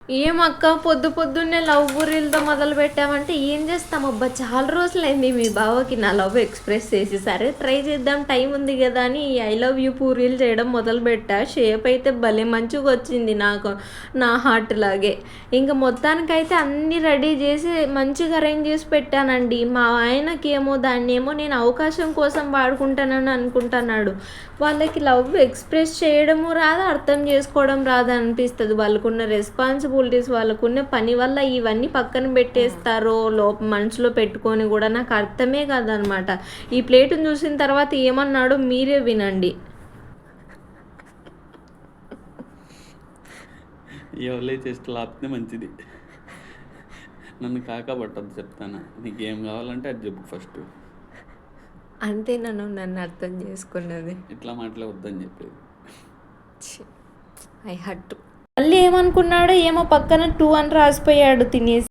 ఏమక్క పొద్దు పొద్దున్నే లవ్ బుర్రీలతో మొదలు పెట్టామంటే ఏం చేస్తాం అబ్బా, చాలా రోజులైంది మీ బావకి నా లవ్ ఎక్స్ప్రెస్ చేసి. సరే ట్రై చేద్దాం, టైం ఉంది కదా అని ఐ లవ్ యూ పూరీలు చేయడం మొదలు పెట్టా. షేప్ అయితే భలే మంచిగా వచ్చింది నాకు, నా హార్ట్ లాగే. ఇంకా మొత్తానికైతే అన్నీ రెడీ చేసి మంచిగా అరేంజ్ చేసి పెట్టానండి. మా ఆయనకేమో దాన్నేమో నేను అవకాశం కోసం వాడుకుంటానని అనుకుంటున్నాడు. వాళ్ళకి లవ్ ఎక్స్ప్రెస్ చేయడము రాదు, అర్థం చేసుకోవడం రాదు అనిపిస్తుంది. వాళ్ళకున్న రెస్పాన్సిబిలిటీస్, వాళ్ళకున్న పని వల్ల ఇవన్నీ పక్కన పెట్టేస్తారో మనసులో పెట్టుకొని కూడా నాకు అర్థమే కాదనమాట. ఈ ప్లేట్ని చూసిన తర్వాత ఏమన్నాడో మీరే వినండి. ఎవరి చేష్టలు ఆపితే మంచిది. నన్ను కాకపట్టద్దు, చెప్తాను. నీకేం కావాలంటే అది చెప్పు ఫస్ట్. అంతే నన్ను అర్థం చేసుకున్నది. ఇట్లా మాటలే వద్దని చెప్పేది. ఐ హట్. మళ్ళీ ఏమనుకున్నాడో ఏమో, పక్కన 2 అని రాసిపోయాడు తినేసి.